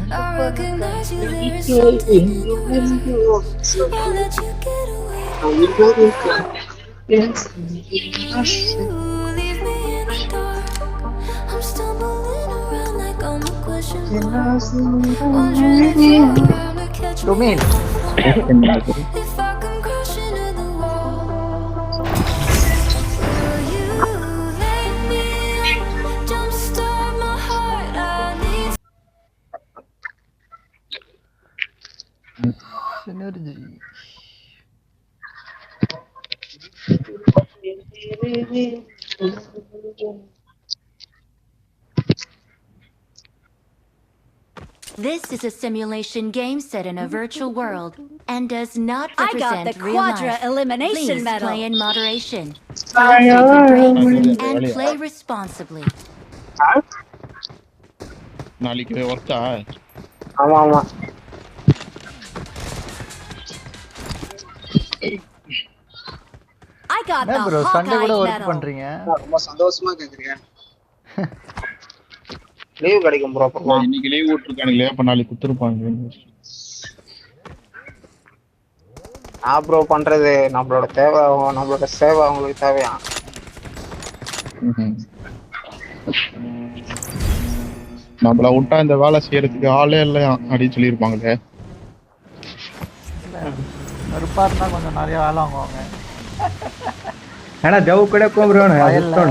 I recognize you, there is எங்கோ something in எங்கோ your eyes. எங்கோ Won't let you get away. You leave me in the dark. I'm stumbling around like I'm a question mark. Wondering if you're around to catch me Domain. if I fall. என்னது If I come crashing to the wall. Will you let me in? Jumpstart my heart. I need Synergy. This is a simulation game set in a virtual world and does not I got the represent real Quadra life. Elimination Please Medal. play in moderation. Don't take a break and play responsibly. நாளைக்கு ஒர்க்கா ஆமா ஆமா I got என்ன the bro Sunday கூட Hawkeye work medal. பண்றீங்க? ரொம்ப சந்தோஷமா கேக்குறீங்க லீவ் கிடைக்கும் ப்ரோ அப்புறமா இன்னைக்கு லீவ் விட்டுருக்கானுங்களே அப்ப நாளைக்கு குத்துருப்பாங்க நான் ப்ரோ பண்றது நம்மளோட தேவை நம்மளோட சேவை அவங்களுக்கு தேவையா நம்மள விட்டா இந்த வேலை செய்யறதுக்கு ஆளே இல்லையா அப்படின்னு சொல்லியிருப்பாங்களே. கருப்பா இருந்தா கொஞ்சம் நிறைய வேலை வாங்குவாங்க. ஆனா ஜவு கூட கூப்பிடுவானு வயல்ல.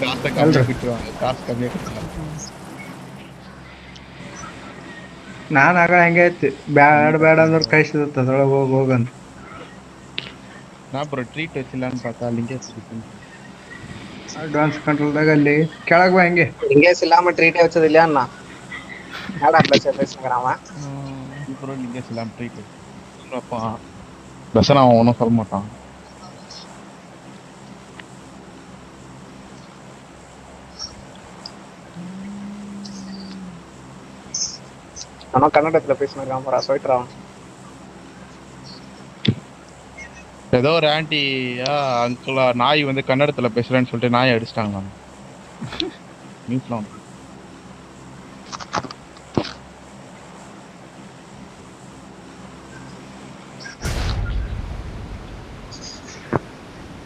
காசை கம்மியா கிட்டுவாங்க, காசு கம்மியா கிட்டுவாங்க. ನಾನು ಆಗ ಹಂಗೆ ಐತಿ ಬ್ಯಾಡ ಬ್ಯಾಡ ಅಂದ್ರೆ ಕಳಿಸಿದತ್ತ ಅದ್ರೊಳಗೆ ಹೋಗಂತ நான் அப்புறம் ட்ரீட் வச்சிடலான்னு பார்த்தா லிங்கேஷ் ಅಡ್ವಾನ್ಸ್ ಕಂಟ್ರೋಲ್ದಾಗ ಅಲ್ಲಿ ಕೆಳಗೆ ಬಾ ಹಂಗೆ லிங்கேஷ் இல்லாம ட்ரீட்டே வச்சது இல்லையாண்ணா ஏடா பேசுங்கிறாம அப்புறம் லிங்கேஷ் இல்லாம ட்ரீட் வச்சிருப்பான். பெசன் அவன் ஒன்றும் சொல்ல மாட்டான். ஆனா கன்னடத்துல பேசினிருக்கான் போறா சொல்லிட்டுறான் ஏதோ ஒரு ஆன்டியா அங்கிளா நாய் வந்து கன்னடத்துல பேசுறேன்னு சொல்லிட்டு நாயை அடிச்சிட்டாங்க. நியூஸ்லாம்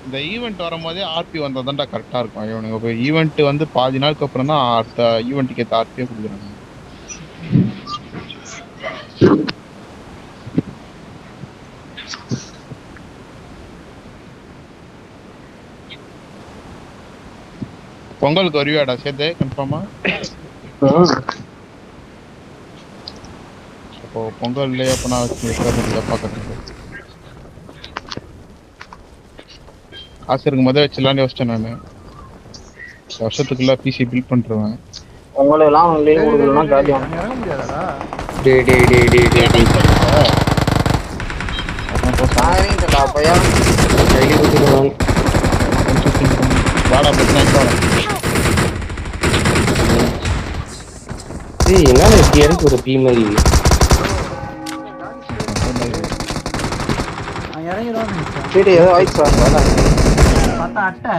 இந்த ஈவெண்ட் வரும்போதே ஆர்பி வந்தா தான்டா கரெக்டா இருக்கும். இவனுங்க இப்போ ஈவெண்ட் வந்து பாதி நாளுக்கு அப்புறம் தான் அடுத்த ஈவெண்ட்டுக்கு ஏற்ற ஆர்பியே கொடுக்குறாங்க. பொங்கலுக்கு வருவியாடா சேர்த்து கன்ஃபார்மா? அப்போ பொங்கல்லையே அப்போ நான் பார்க்கறதுக்கு காசு இருக்கும் போதே வச்சிடலான்னு யோசிச்சேன் நான். வருஷத்துக்குள்ள பிசி பில்ட் பண்ணிருவேன். உங்களை எல்லாம் லீவ் கொடுக்கலன்னா காலி அங்க இறங்க முடியாதாடா? நான் இறங்கிட்டா பையா வாடா பிரச்சனை வாடா. என்ன இருக்கு ஒரு பீ மாதிரி அங்க இறங்கிடுவான்னு நினைச்சேன். சரி ஏதோ ஆயிடுச்சு பார்த்தா அட்டை.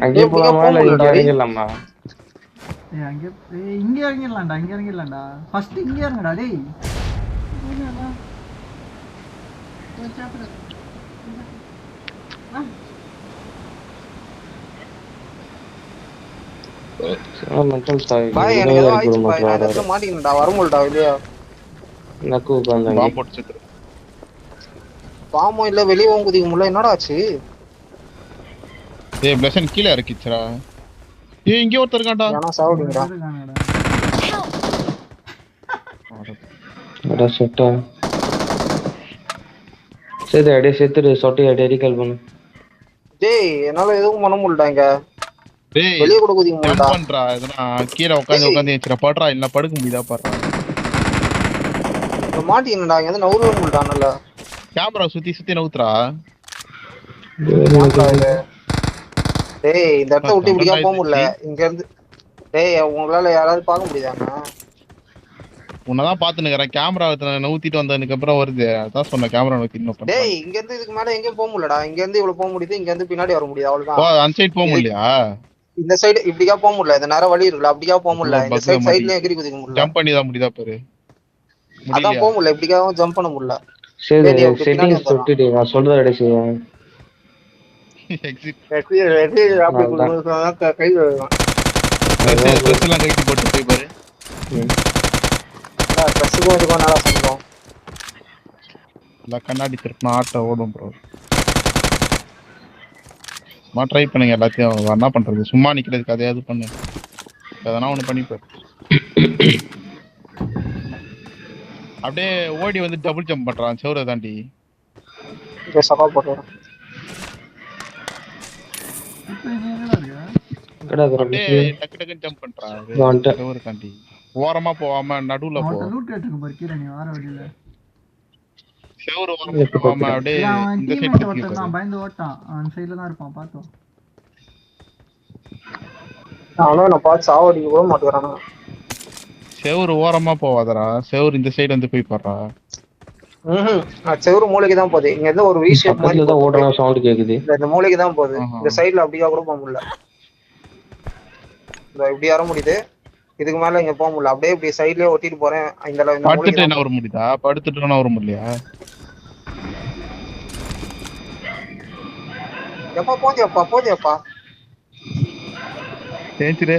அங்கே போலாமா இல்ல இங்க இறங்கிடலாமா? அங்கே இங்க இறங்கிடலாம்டா, இங்க இறங்கிடலாம்டா. ஃபர்ஸ்ட் இங்க இறங்குடா டேய். பாய் எனக்கு ஏதோ ஆயிடுச்சு பாய் நான் இடத்துல மாட்டிக்கிட்டா வர முடியலடா வெளியே நக்கு உட்கார்ந்தாங்க பாம்பு போட்டு பாம்பும் இல்ல வெளியே குதிக்க முடியல என்னடா ஆச்சு ஏய் பிளஸன் கீழே இறக்கிச்சுடா. ஏய் இங்கே ஒருத்தர் இருக்கான்டா. ஏன்னா சாவுடுங்கடா அட செட்டா சரி அடே செத்துரு சொட்டி அடே ரீகால் பண்ணு. டேய் என்னால எதுவும் பண்ண முடியலடா இங்க டேய் வெளியே கூட குதிக்க முடியலடா ஜம்ப் பண்றா. இதனா கீழே உட்கார்ந்து ஏச்சிரா படுறா இல்ல படுக்க முடியதா பாறா. மாட்டிக்கிட்டா இங்க வந்து நவுறவே முடியலடா நல்லா கேமரா சுத்தி நவுத்துறா. டேய் இந்த இடத்த விட்டு இப்படியா போக முடியல இங்க இருந்து. டேய் உங்களால யாராவது பார்க்க முடியுதாண்ணா? உன்னதான் பாத்துனுக்குறேன். கேமரா நவுத்திட்டு வந்ததுக்கு அப்புறம் வருது. அதான் சொன்ன கேமரா நவுத்திட்டு. டேய் இங்க இருந்து இதுக்கு மேல எங்கேயும் போக முடியலடா. இங்க இருந்து இவ்வளவு போக முடியுது, இங்க இருந்து பின்னாடி வர முடியுது அவ்வளவுதான். அந்த சைடு போக முடியலையா? இந்த சைடு இப்படிக்கா போக முடியல. இந்த நேரம் வழி இருக்குல்ல, அப்படிக்கா போக முடியல. இந்த பஸ்ல சைடு மாட்டி சைடுலயும் எகிரி குதிக்க முடியல. ஜம்ப் பண்ணி தான் முடியுதா பாரு. அதான் போக முடியல, இப்படிக்காவும் ஜம்ப் பண்ண முடியல. சரி நீ அப்படி பின்னாடி செட்டிங்ஸ் தொட்டுட்டு நான் சொல்றத அப்படியே செய்வேன். எக்ஸிட் அப்படி கை ட்ரெஸ் எல்லாம் கட்டி போட்டு போய் பாரு. ட்ரெஸ்ஸுக்கும் இதுக்கும் நல்லா சொந்தம். இல்ல கண்ணாடி திருப்பினா ஆட்டோ ஓடும் ப்ரோ. சும்மா ட்ரை பண்ணுங்க எல்லாத்தையும். என்ன பண்றது, சும்மா நிக்கிறதுக்கு அதையாவது பண்ணு. எதனா ஒண்ணு பண்ணிப்பாரு. அப்படியே ஓடி வந்து டபுள் ஜம்ப் பண்றான் செவரை தாண்டி. சபா போட்டு இப்போ நீ எங்கடா இருக்க? அப்படியே டக்கு டக்குன்னு ஜம்ப் பண்றான் செவரை தாண்டி. ஓரமா போகாம நடுவுல போ. அவன்கிட்ட லூட் கேட்டுருக்கு பாரு கீழே, நீ வார வழியில. செவரு ஓரமா போகாம அப்படியே அவன் இந்த டீம்மேட் சைடு ஒருத்தன் தான் பயந்து ஓட்டான். அவன் சைடுல தான் இருப்பான், பார்த்தோம். அவனும் நான் பார்த்து சாவடிக்க கூட மாட்டேங்கிறானா. செவரு ஓரமா போவாதரா, செவரு இந்த சைடு வந்து போய் பாடுறா. செவரு மூளைக்கு தான் போகுது. இங்க இருந்து ஒரு விஷயம் மாதிரி தான் ஓடுற சவுண்ட் கேக்குது. இந்த மூளைக்கு தான் போகுது. இந்த சைடுல அப்படியா கூட போக முடியல. இந்த இப்படி வர முடியுது, இதுக்கு மேல இங்க போக முடியல. அப்படியே இப்படி சைடுலயே ஒட்டிட்டு போறேன். இந்த படுத்துட்டு என்ன வர முடியுதா? படுத்துட்டு வர முடியலையா? எப்பா போதியப்பா போதியப்பா ஏஞ்சிரு.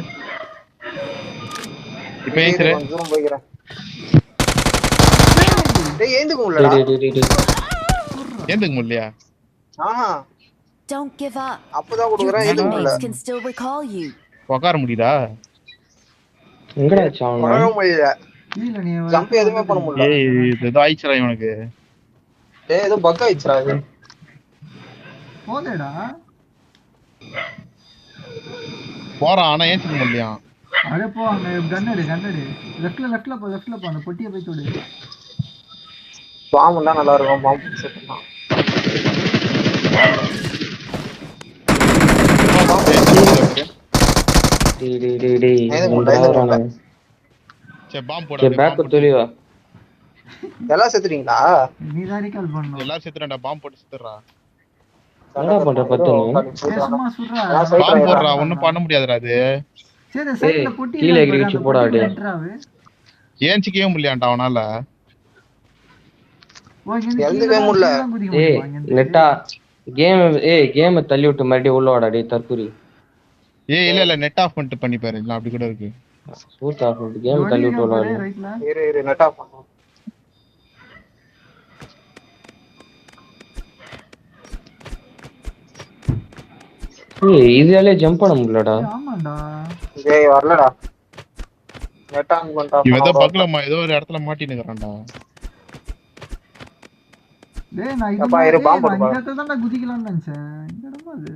இப்ப ஏஞ்சிரு. தூரம் போய்க்கிறேன். டேய் ஏந்துக்க முடியலடா. ஏந்துக்க முடியலையா? ஆஹா Don't give up. அப்பதான் Your கொடுக்குறேன், ஏந்துக்க முடியல. teammates can still recall you. உட்கார முடியுதா? எங்கடா வச்சான்? பண்ண முடியல. கீழே நீ ஜம்ப் எதுவுமே பண்ண முடியல. ஏய் இது ஏதோ ஆயிடுச்சுடா இவனுக்கு. டேய் ஏதோ பக் ஆயிடுச்சுடா இது. போதேடா. போறான் ஆனா ஏஞ்சிக்க முடியலையா? அடே போ, அங்க கன்னடு லெஃப்ட்ல போ, அந்த பொட்டியை போய் தொடு. பாம்புன்னா நல்லா இருக்கும். பாம்பு செத்துலாம். சே பாம்பு சரி போடு. பேக் தெளிவா. எல்லாம் செத்துறீங்களா? நீ தான் ரீகால் பண்ணணும். எல்லாரும் செத்துறடா. பாம்பு போட்டு செத்துறா. என்னடா பண்ற பத்து நீ? சும்மா சுடுறா. பாம்பு போடுறா, ஒண்ணும் பண்ண முடியாதுடா அது. சரி சைடுல பொட்டி கீழே எகிரி வச்சு போடா அப்படியே. ஏஞ்சிக்கவே முடியலடா அவனால. எழுந்துக்கவே முடியல. ஏய் நெட்டா கேம் தள்ளி விட்டு மறுபடியும் உள்ள வாடா டேய் தற்குறி. ஏய் இல்ல நெட் ஆஃப் பண்ணிட்டு பண்ணி பாரு. இல்ல அப்படி கூட இருக்கு. சூட் ஆஃப் பண்ணிட்டு கேம் தள்ளி விட்டு உள்ள வாடா. ரைட்ல இரு நெட் ஆஃப் பண்ணு. ஏய் இதுலயே ஜம்ப் பண்ண முடியலடா. ஆமாடா. டேய் வரலடா. நெட் ஆன் பண்ணிட்டா. இவன் ஏதோ பக்லமா ஏதோ ஒரு இடத்துல மாட்டிட்டு இருக்கறான்டா. டேய் நான் அப்பா, இரு, பாம்பு போடு, இந்த இடத்துல தான் குதிக்கலாம்னு நினைச்சேன். என்னடா அது?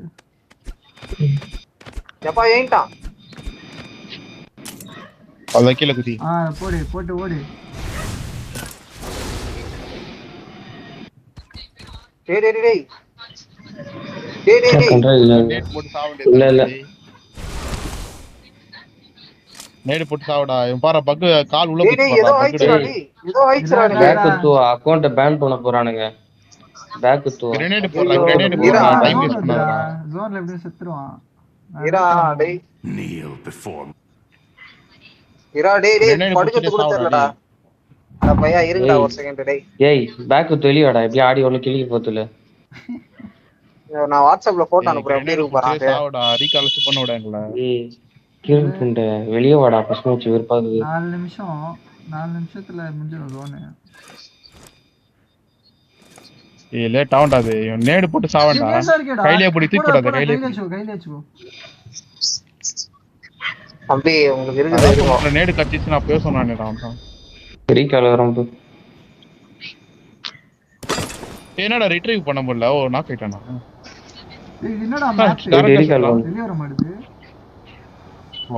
எப்பா ஏன்ட்டான். அத கீழ குதி. போட்டு ஓடு. டேய் நேட் போட்டு சாவடே. இல்ல நேட் போட்டு சாவடா. இவன் பாரு பக் கால் உள்ள டேய் குத்தி ஏதோ போறான். ஆயிச்சுடா. டேய் ஏதோ ஆயிச்சுடா. பேக் தூ அக்கவுண்ட் பேன் பண்ண போறானுங்க. பேக் தூ கிரேனேட் போடுறா. டைம் வேஸ்ட் பண்ணாதடா. ஜோன்ல எப்படி செத்துருவான். இரா டேய் Grenade படுக்கிறது குத்திட்டு கூட தெரியலடா. அட பையா இருங்கடா ஒரு செகண்ட். டேய் ஏய் பேக் தெளிவாடா. எப்படி ஆடி ஒண்ணு கிளிக்கு போத்துல. நான் வாட்ஸ்அப்ல போட்டோ அனுப்புறேன். எப்படி இருக்கு பாருங்க. சாவடா. ரீகால் பண்ண விடாங்கல. ஏய் கிரண் புண்டை வெளியே வாடா. பசங்க வச்சு வெறுப்பாகுது. 4 நிமிஷத்துல முடிஞ்சிடும் ஜோன். ஏய் லேட் ஆவண்டா அது. இவன் நேட் போட்டு சாவடா. கையிலே பிடி தூக்கி போடாத. கையிலே வச்சுக்கோ. தம்பி உங்களுக்கு இருக்குது. நேட் கட்டிச்சு நான் பேச சொன்னானேடா அவன். ரீகால் வரும். என்னடா ரிட்ரைவ் பண்ண முடியல. ஓ நாக் ஆயிட்டானா. இது என்னடா மேப் ரீகால் வரும். வெளிய வர மாட்டேது.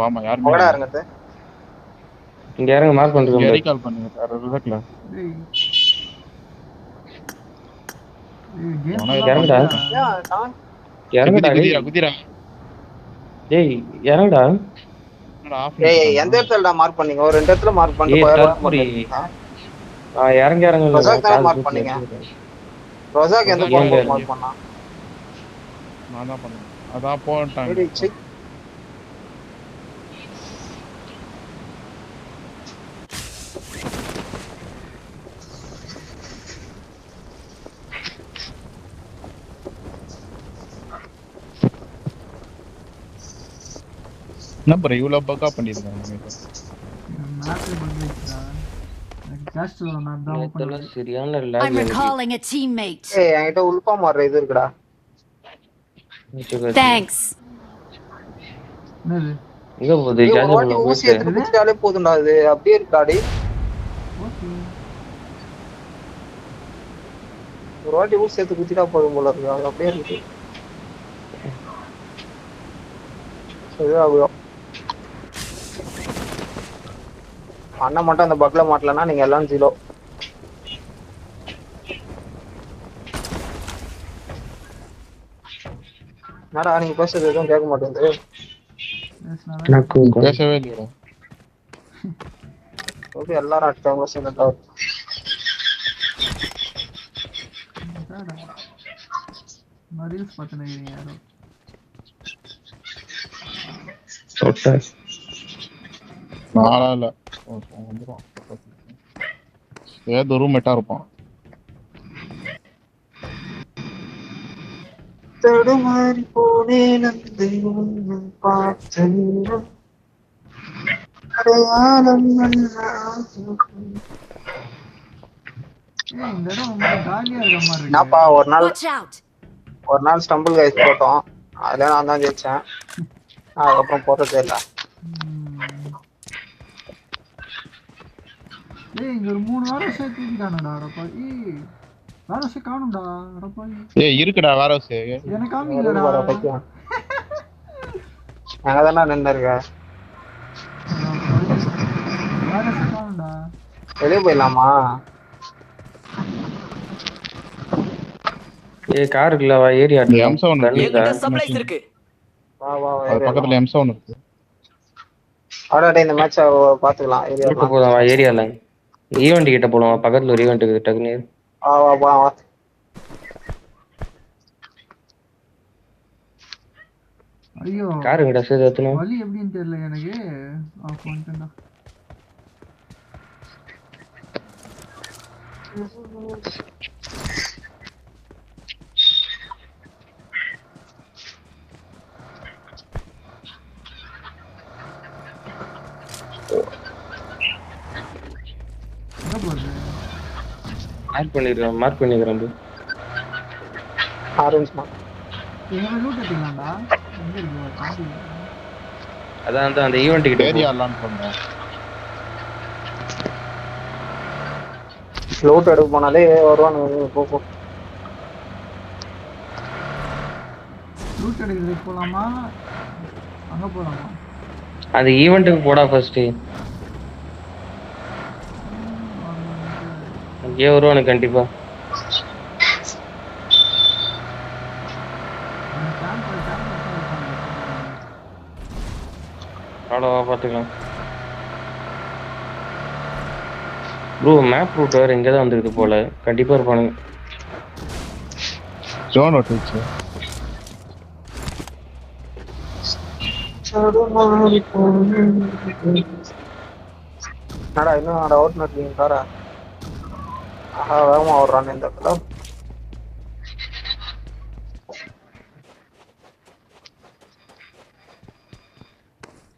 ஆமா யாருமே எங்கடா இருங்கது? இங்க யாரங்க மார்க் பண்றீங்க? ரீகால் பண்ணுங்க. வேற ரிசல்ட்ல. இறங்குடா. ஏன் குதிரா. ஏய் இறங்குடா. என்னடா ஆஃப். ஏய் எந்த இடத்துலடா மார்க் பண்ணீங்க? ஒரு ரெண்டு இடத்துல மார்க் பண்ணிட்டு ஏய் போறேன். தற்புரி. இறங்க ரொசாக் தான் மார்க் பண்ணீங்க. ரொசாக் எந்த போன் மார்க் பண்ணா? நான் தான் பண்ணேன். அதான் போன்ட்டாங்க. டேய் சீ. என்ன ப்ரோ இவ்வளவு பக்கா பண்ணிருக்காங்க? மேப்பே பண்ணிடுச்சுடா. எனக்கு கேஸ்ட் மேப் தான் ஓப்பன் நேத்துல ஆகுது. சரியான I'm லேக் எனக்கு. recalling a teammate. ஏய் என்கிட்ட உல்பா மாறுற இது இருக்குடா. Thanks. என்னது? எங்க போகுது ஏய் ஒரு சார்ஜ் வாட்டி பண்ண ஊசி போயிட்டு எடுத்து குடிச்சிட்டாலே போதும்டா அது அப்படியே இருக்காடி. ஓகே. ஒரு வாட்டி ஊசி எடுத்து குடிச்சிட்டா போதும் போல இருக்கு. அது அப்படியே இருக்கு. சரியாகும். அண்ணன் மட்டும் அந்த பக்ல மாட்டலன்னா நீங்க எல்லாம் 0. என்னடா நீங்க பேசுறது எதுவும் கேட்க மாட்டேங்குது. பேசவே இல்லையா? ஓகே எல்லாரும் அடிச்சாங்க சேர்ந்துட்டா. நான் ரீல்ஸ் பார்த்துன்னு யாரோ சொட்ட நாளா இல்ல வந்துடும். ஏதோ ரூம்மேட்டா இருப்பான். தடுமாறி போனேன் அந்த பார்த்தேன் அடையாளம் இந்த இடம் ரொம்ப காலியா இருக்க மாதிரி இருக்கு. என்னப்பா Watch out. ஒரு நாள் ஸ்டம்பிள் கைஸ் போட்டோம். அதுல நான் தான் ஜெயிச்சேன். அதுக்கப்புறம் போட்டதே இல்லை. ஏய் இங்க ஒரு 3 வாரம் சேர்த்து தூக்கிட்டானடா ரப்பா. ஏய் வேற விஷயம் காணும்டா ரப்பா. ஏய் இருக்குடா வேற ஹவுஸ். எனக்கு காமிக்கலடா. அங்க தானே நின்று இருக்க. வேற விஷயம் காணும்டா. வெளியே போயிடலாமா? ஏய் கார் இருக்குல வா ஏரியா M7 சப்ளைஸ் இருக்கு. வா வா அது பக்கத்துல M7 இருக்கு. ஆடாடே இந்த மேட்ச் பாத்துக்கலாம். இருக்க போதும் வா ஏரியால ஈவெண்ட் கிட்ட போலாம். பக்கத்துல ஒரு ஈவெண்ட் இருக்குது டக்குனு. வா வா வா வா. ஐயோ கார் கிட்ட சேது ஏத்தணும். வலி எப்படின்னு தெரியல எனக்கு. ஆஃப் பண்ணிட்டேன்டா. என்ன போகுது? மார்க் பண்ணிக்கிறேன் bro. ஆரஞ்சு மா. எங்க லூட் எடுத்துக்கலாம்டா. எங்க இருக்கு காம்பி? அதான் அந்த ஈவெண்ட் கிட்ட ஏரியா லான் பண்ணேன். லூட் எடுக்க போனாலே வருவானு போ போ. லூட் எடுக்கிறதுக்கு போலாமா? அங்க போலாமா? அந்த ஈவெண்ட்டுக்கு போடா ஃபர்ஸ்ட். அங்கே வருவானு கண்டிப்பா. அவ்வளோவா பார்த்துக்கலாம் ப்ரோ. மேப் ரூட் வேறு இங்கே தான் வந்துருக்கு போல. கண்டிப்பாக இருப்பானுங்க. ஜோன் ஓட்டுச்சு. என்னடா இன்னும் அட அவுட் நட்லீங்க காரா. ஆஹா வேகமா ஓடுறானே இந்த இடத்துல.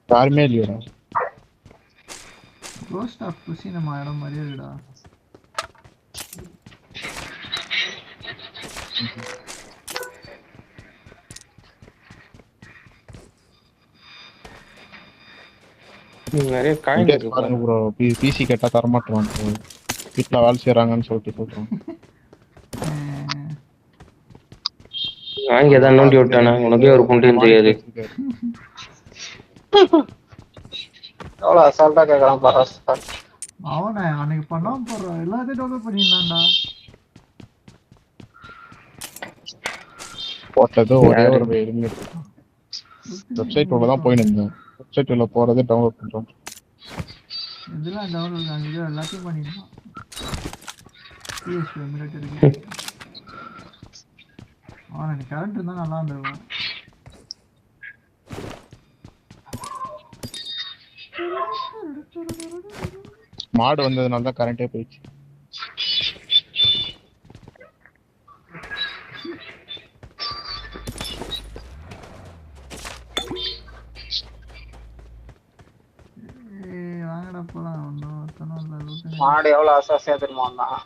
யாருமே இல்லையா? ரோஸ்ட் ஆஃப் புசி நம்ம இடம் மாதிரியே இருக்குடா. நிறைய காயின் இருக்கு பாருங்க ப்ரோ. பிசி கேட்டா தர மாட்டேறான். வீட்டுல வேலை செய்யறாங்கன்னு சொல்றான். வாங்கி ஏதாவது நோண்டி விட்டானா உனக்கே ஒரு குண்டியும் தெரியாது. எவ்வளோ அசால்ட்டா கேட்கறான் பாரு. அவனை அன்னைக்கு பண்ணாம போடுறான். எல்லாத்தையும் டவுன்லோட் பண்ணிடலாம்டா. போட்டது ஒரே ஒரு வெப்சைட் உள்ள தான் போயிட்டு இருந்தேன். வெப்சைட் உள்ள போறதே டவுன்லோட் பண்றோம். இதெல்லாம் டவுன்லோட் ஆகுது. எல்லாத்தையும் பண்ணிடலாம். PSP எமுலேட்டர் இருக்கு. எனக்கு கரண்ட் இருந்தா நல்லா இருந்திருக்கும். மாடு வந்ததுனால தான் கரண்டே போயிடுச்சு. போலாம் ஒன்றும் ஒருத்தனும் இல்லை லூட்டு மாடு எவ்வளவு ஆசாசியா தெரியுமா வந்தான்.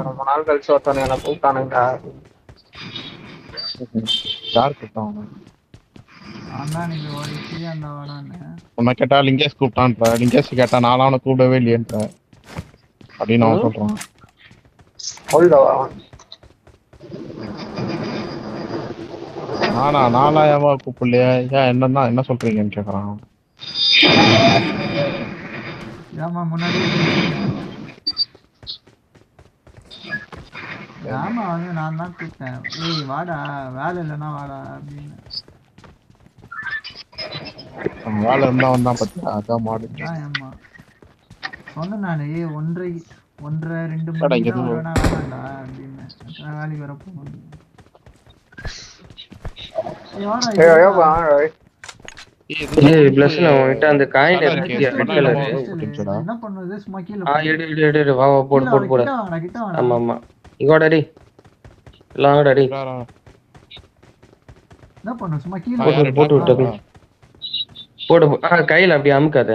ரொம்ப நாள் கழிச்சு ஒருத்தவன் என்ன கூப்பிட்டானுங்க. யார் கூப்பிட்டான் நான் தான் நீங்க ஓடி ஃப்ரீயா இருந்தா வாடான்னு. உன்னை கேட்டா லிங்கேஷ் கூப்பிட்டான்ற, லிங்கேஷ் கேட்டா நானும் அவனை கூப்பிடவே இல்லையன்ற அப்படின்னு அவன் சொல்றான். நானா ஏமா கூப்பிடலையா, ஏன் என்னன்னா என்ன சொல்றீங்கன்னு கேக்குறான். ஏமா முன்னாடி ஆமா வந்து நான் தான் கூப்பிட்டேன். ஏய் வாடா வேலை இல்லைன்னா வாடா அப்படின்னு. வேலை இருந்தா வந்தான் பத்தியா, அதான் மாடு. ஆமா சொன்னேன் நான். ஏய் 1:30 2 கடை இங்க மணிக்கு இருந்து வேணாண்டா அப்படின்னு. வேலைக்கு வர போகணும். ஏய் பிளஸ்ல உன்கிட்ட அந்த காயின் இருக்கு ரெட் கலர். என்ன பண்ணுது சும்மா கீழே எடு வா வா போடு போடு போடு. கிட்ட வாடா. ஆமா ஆமா இங்கோட அடி எல்லாம் அடி என்ன பண்ணு சும்மா கீழே போட்டு போட்டு விட்டு போடு. கையில அப்படியே அமுக்காத.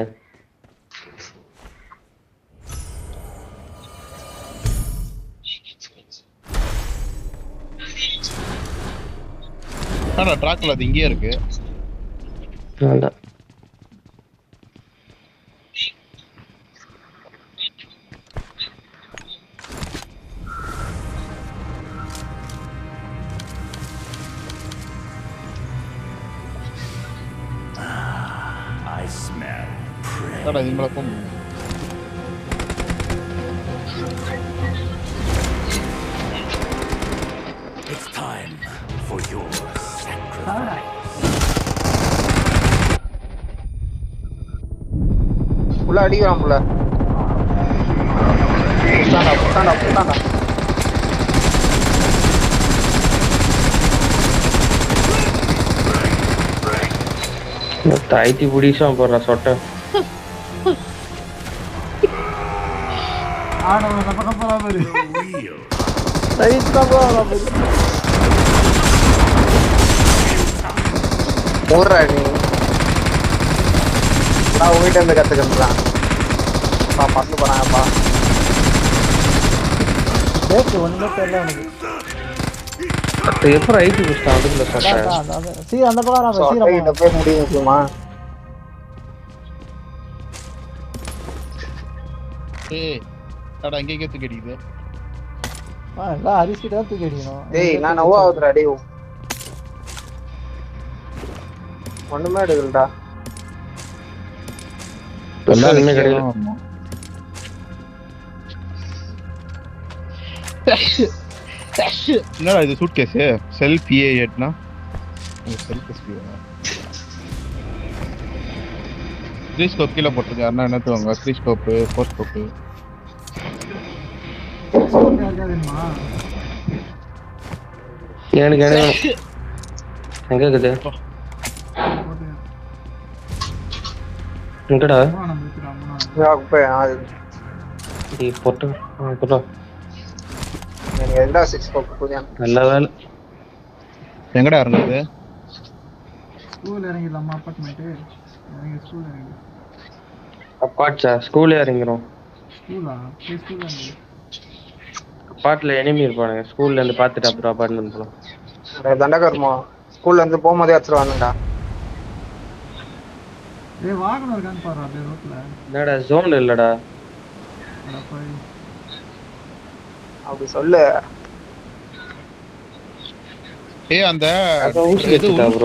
ட்ராக்ல அது இங்கே இருக்கு. அதான் இது மேல போக முடியும். It's time for your sacrifice. உள்ள அடிக்கிறான் புள்ள. புத்தாண்டா. ஐடி புடிஷம் போடுற சொட்டை. ஆடவன பக்கம் போறா பாரு. போறா நீ. நான் உங்ககிட்ட இருந்து கத்துக்கிறேன். பறந்து போறாங்கப்பா. ஒண்ணுமே தெரியல எனக்கு. அது எப்போ ஐடி புடிச்சான் அதுக்குள்ள சொட்டை. அந்த பக்கம் சீக்கிரம் போய் முடியுமா? இங்கே தூக்கி அடிக்குது. எல்லாம் அரிசிட்டு தான் தூக்கி அடிக்கணும். டேய் நான் நோவா ஆகுதுடா டேய். ஒண்ணுமே எடுக்கலடா. எல்லாருமே கிடையாது. என்னடா இது சூட்கேஸ் செல்ஃப் ஏ8னா செல்ஃப் த்ரீ ஸ்கோப் கீழே போட்டுருக்கு. யாருன்னா என்னத்துவாங்க 3 ஸ்கோப்பு 4 ஸ்கோப்பு. எனக்கு எங்க இருக்குது எங்கடா போட்டு நல்ல வேலை. எங்கடா இருந்தது? ஸ்கூல் இறங்கிடலாமா? அப்பார்ட்மெண்ட் இறங்கி ஸ்கூல் இறங்கி அப்பார்ட்ஸா ஸ்கூல்ல இறங்கிறோம். ஸ்கூலா ஸ்கூல் இறங்கி அப்பார்ட்ல எனிமி இருப்பானுங்க. ஸ்கூல்ல இருந்து பார்த்துட்டு அப்புறம் அப்பார்ட்மெண்ட் போலாம். தண்டகர்மா ஸ்கூல்ல இருந்து போகும்போதே அடிச்சிருவானுடா. ஏய் வாகனம் இருக்கான்னு பாரு அப்படியே ரோட்ல. என்னடா ஜோன் இல்லடா. அப்படி சொல்லு. ஏய் அந்த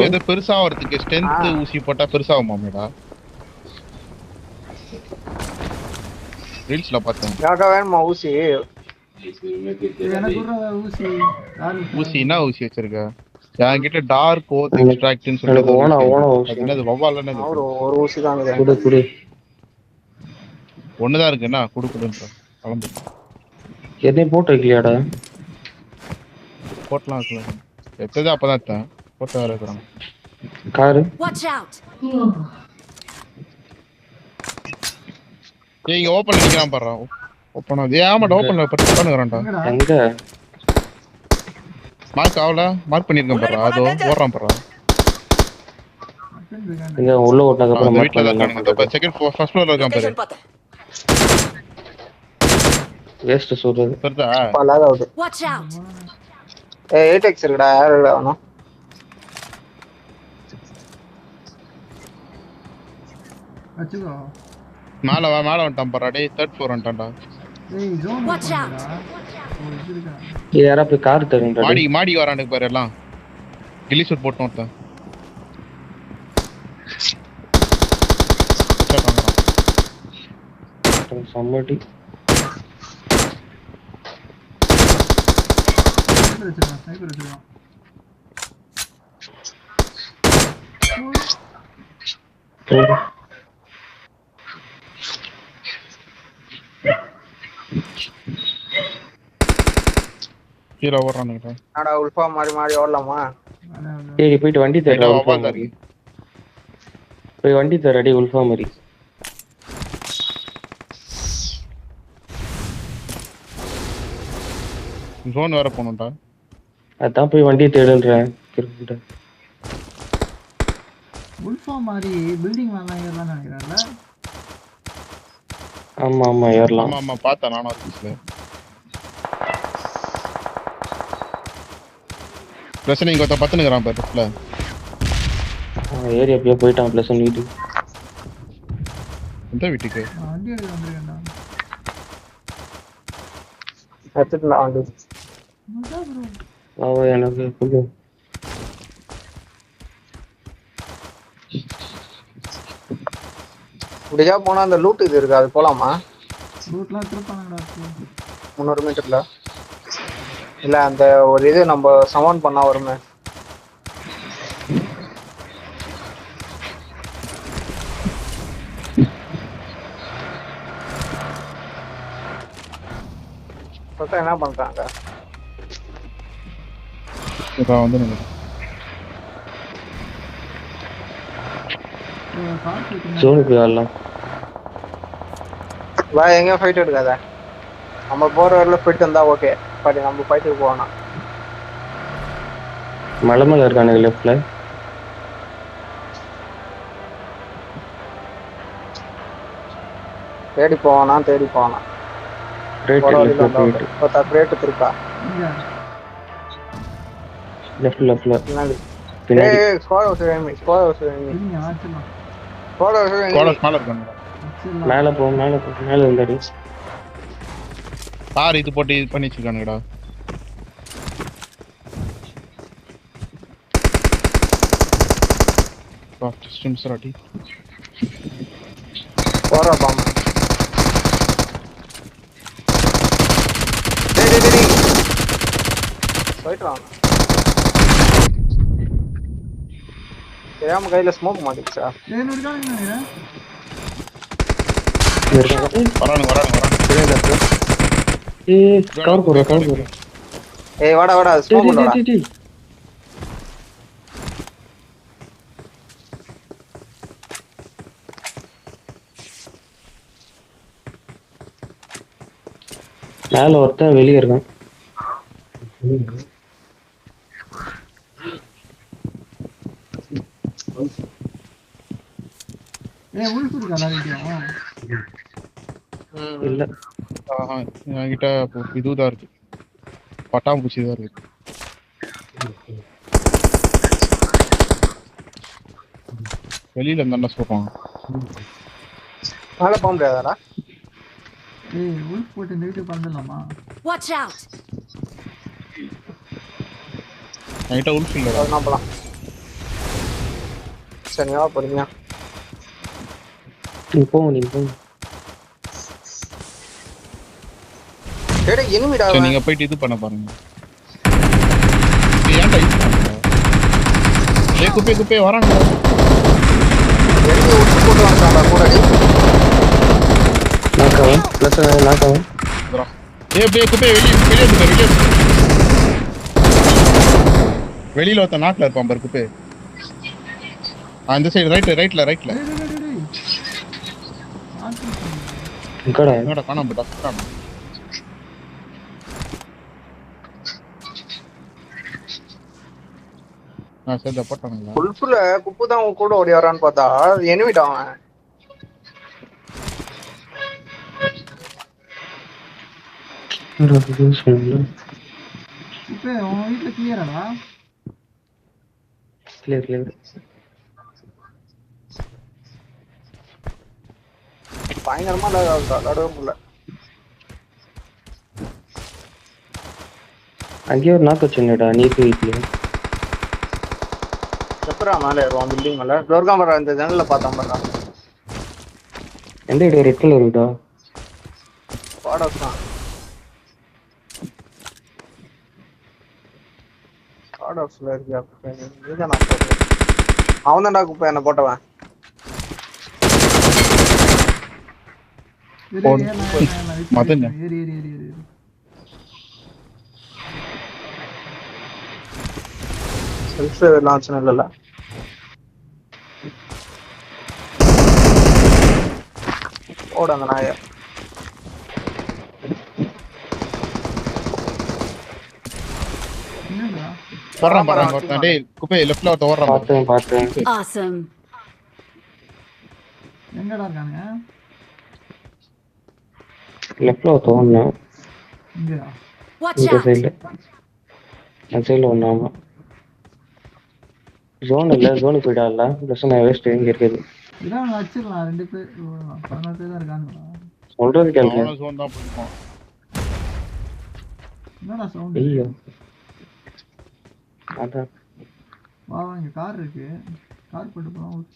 இது பெருசா வரதுக்கு ஸ்ட்ரென்த் ஊசி போட்டா பெருசாகுமாமேடா? ரீல்ஸ்ல பார்த்தேன். யாக்கா வேணுமா ஊசி? எனக்கு ஒரு ஊசி. ஊசி என்ன ஊசி வச்சிருக்க? என்கிட்ட டார்க் ஓத் எக்ஸ்ட்ராக்ட்னு சொல்லிட்டு என்னது வவ்வால் என்னது? ஒரு ஊசி தான் குடு குடு. ஒண்ணுதான் இருக்கு என்ன குடுக்குதுன்ற கலந்து. எதையும் போட்டு வைக்கலையாடா? போட்டலாம் இருக்கலாம். எத்தது அப்பதான் எடுத்தேன். போட்டு வேற இருக்கிறாங்க. காரு. Watch out! ஏய் இங்க ஓபன் பண்ணிக்கலாம் பாறா. ஓபன் ஆகுது. ஆமாடா ஓபன்ல பண்ணுங்கறடா. எங்க? மார்க் ஆவல மார்க் பண்ணிருக்கேன் பாறா. அதோ ஓடுறான் பாறா. இங்க உள்ள ஓட்டாத அப்புறம் அந்த மார்க் வீட்ல தான் பண்ணலாம். இருக்கானுங்க. செகண்ட் ஃபர்ஸ்ட் ஃப்ளோர்ல இருக்கான் பாரு. Location பார்த்தேன். வேஸ்ட் சொல்றது. சரிதா? lag ஆகுது. Watch out! 8x இருக்குடா, யார் இருக்குடா வேணும்? வச்சுக்கோ. மேல வந்துட்டான் பாரு. டேய் 3rd floor வந்துட்டான்டா. ஏய் ஜோன் Watch out! ஓ இது இருக்கா? இது யாரா போய் கார் தருங்கடா. மாடி வரானுங்க பாரு எல்லாம். கில்லி ஷூட் போட்டு ஒருத்தன். சம்மடி. ஸ்னைப்பர் வச்சிருக்கான். கீழே ஓடுறானுங்க. என்னடா உல்ஃபா மாறி ஓடலாமா? சரி போயிட்டு வண்டி தரடா உல்ஃபா தான் மாதிரி. போய் வண்டி தரடி உல்ஃபா மாதிரி. ஜோன் வேற போணும்டா. அதான் போய் வண்டியை தேடுன்றேன். உல்ஃபா மாதிரி பில்டிங் மேல ஏறலாம் நினைக்கிறேன்ல. ஆமா ஏறலாம். ஆமா பார்த்தேன் நானும் ஆஃபீஸ்ல. பிரச்சனை இங்க ஒருத்த பத்துனுக்குறான் பாருல. ஏரியா போய் போயிட்டான் ப்ளஸ் வீட்டுக்கு. எந்த வீட்டுக்கு? வண்டி எடுக்க வந்திருக்கேன்டா. எடுத்துட்டு வண்டி. எனக்கு கொஞ்சம் இப்படியா போனா அந்த லூட் இது இருக்கு, அது போலாமா? ரூட்லாம் திருப்பாங்கடா. 300 மீட்டர்ல இல்ல அந்த ஒரு இது நம்ம சமன் பண்ணா வருமே. பார்த்தா என்ன பண்றாங்க? இப்ப வந்து நீங்க ஜோனுக்கு வரலாம். வா எங்க ஃபைட் எடுக்காத. நம்ம போற வரல ஃபைட் இருந்தா ஓகே. பட் நம்ம ஃபைட்டுக்கு போகணும். மலை மேல இருக்கானுங்க லெஃப்ட்ல. தேடி போவானா? ரைட் லெஃப்ட் பார்த்தா கிரேட் திருப்பா. லெஃப்ட்ல பின்னாடி. பின்னாடி. ஏய் ஸ்குவாட் ஹவுஸ் வேணும். நீங்க ஆச்சலாம். ஸ்குவாட் ஹவுஸ் வேணும். கோலஸ் மேல இருக்கானுங்க. மேல போ மேல இருந்தாரு. கார் இது போட்டு இது பண்ணி வச்சிருக்கானுங்கடா. சிஸ்டம் சராட்டி போறா பாம். டேய் போய்ட்டு வாங்க. தெரியாம கையில ஸ்மோக் மாட்டிச்சா? ஏன் இருக்காங்க நினைக்கிறேன். வரானுங்க. ஏய் கவர் போடு. ஏய் வாடா ஸ்மோக் போடுடா. மேல ஒருத்தன் வெளியே இருக்கான். ஏய் உல்ஃப் இருக்கா லாரிட்டியா? இல்ல என்கிட்ட இதுதான் இருக்கு. பட்டாம்பூச்சி தான் இருக்கு. வெளியில இருந்தா சொல்றான். மேல போக முடியாதாடா? ஏய் உல்ஃப் போட்டு இந்த வீட்டுக்கு பறந்துடலாமா? Watch out! நைட்டா உல்ஃப் இல்லடா. என்ன பண்ணலாம்? சரியா பொறுமையா. நீ போ. டேய் எனிமிடா. சரி நீங்க போயிட்டு இது பண்ண பாருங்க. ஏன்டா இது பண்ற? ஏய் குப்பே வராங்க. எனிமி உல்ஃப் போட்டு வந்தாடா கூடடி. நாக்காவன் ப்ளஸ் நாக்காவன். ஏய் குப்பே வெளிய வெளியில ஒருத்த நாக்குல இருப்பான் பாரு குப்பே. அந்த சைடு ரைட்ல. என்னடா காணாம போடா. நான் சேர்ந்த போட்டானுங்களா? குல்ஃபுல குப்பு தான் உன் கூட ஓடி வரான்னு பார்த்தா எனிமிட் அவன். இப்போ உன் வீட்டுல கிளியராடா? கிளியர். பயங்கரமா விளாடவே முடியல. அங்கேயே ஒரு நாக்கு வச்சுடா நீக்கு வீட்லயே. எப்பரா மேலே ஏறுவான் பில்டிங் மேல? துர்காம்பரம் இந்த ஜன்னல்ல பார்த்தான் பாருடா. எந்த வீடு ரெட் கலர் வீடா? பாடஸ் தான். பாடஸ்ல இருக்கியா? இதுதான் நான் போட்டேன். அவன் தான்டா குப்பை என்ன போட்டவன். மதன் ஏறி செல்ஃப் லான்ச் இல்ல. ஓட அந்த நாய. என்னடா? போறான் ஒருத்தன். டேய் குப்பை லெஃப்ட்ல ஒருத்தன் ஓடுறான். பார்த்தேன். Awesome. எங்கடா இருக்கானுங்க? லெஃப்ட்ல ஒருத்தவன் இங்கடா. Watch இந்த out. சைடுல. அந்த சைடுல ஒண்ணாமா. ஜோன் இல்ல, ஜோனுக்கு போயிடால. பிரச்சனை வேஸ்ட் இங்க இருக்குது. இதான் வச்சிடலாம் 2 பேர் 14 பேர் தான் இருக்கானுங்களா? சொல்றது கேளுங்க. அவன ஜோன் தான் போடுவான். என்னடா சவுண்ட்? ஐயோ. அதான். வா இங்க கார் இருக்கு. கார் போட்டு போலாம்.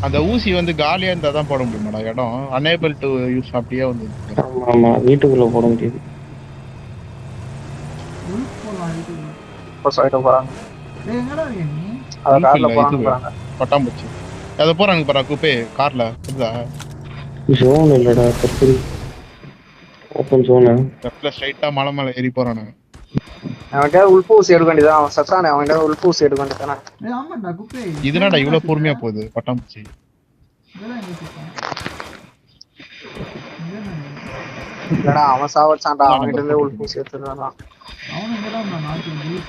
அந்த ஊசி வந்து காலியா இருந்தா தான் போட முடியுமாடா இடம்? unable to யூஸ் அப்படியே வந்து. ஆமா வீட்டுக்குள்ள போட முடியாது. போலாம் இதுக்குள்ள. இப்போ சைடு போறாங்க. டேய் எங்கடா இருக்க நீ? அத கார்ல போறாங்க. பட்டாம்பூச்சி அத போறாங்க பாரு குப்பை கார்ல. புரியுதா? ஜோன் இல்லடா கத்திரி. ஓபன் ஜோனா. லெஃப்ட்ல ஸ்ட்ரைட்டா மலை ஏறி போறானுங்க. அவன்கிட்ட உள்பூசி எடுக்க வேண்டியதான். அவன் சத்தானே. அவன்கிட்ட உள்பூசி எடுக்க வேண்டியதானே. டேய் ஆமாடா குப்பை. இதுனடா இவ்வளவு பொறுமையா போகுது பட்டாம்பூச்சி. இதெல்லாம் எங்க சுத்தம்? இல்லடா அவன் சாவச்சான்டா. அவன்கிட்ட இருந்து உள்பூசி எடுத்துறான். அவன் எங்கடா நான் நாட்டு ஜூஸ்.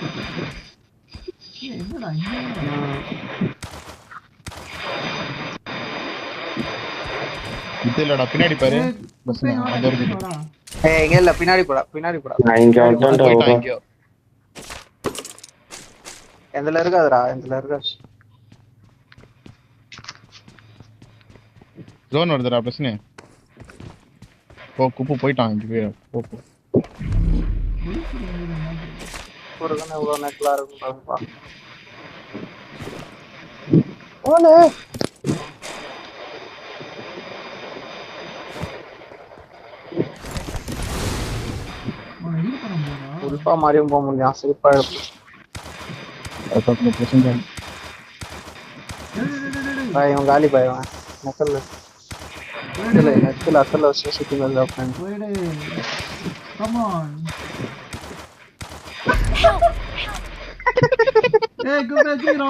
ஏய் என்னடா இங்க? இது இல்லடா பின்னாடி பாரு. குப்பை அது இருக்கு. வாடா. ஏய் இங்க இல்ல பின்னாடி போடா. நான் இங்க வந்துட்டேன்டா. போயிட்டாங்க. எந்தல இருக்காதுடா. எந்தல இருக்காது. ஜோன் வருதுடா பிரச்சனை. குப்பு போயிட்டான் இங்க. போ. ஒரு கண்ணு இவ்வளவு நெக்லா இருக்கும்ப்பா. ஓலே உல்பா மாதிரியும் போக முடியும். சிரிப்பா இருக்கும். இவன் காலி பாய்வான். நெக்கல்ல அக்கல்ல வச்சு சுத்தி மேல உட்காந்து. Come on. ஏய் குப்பை தீரோ.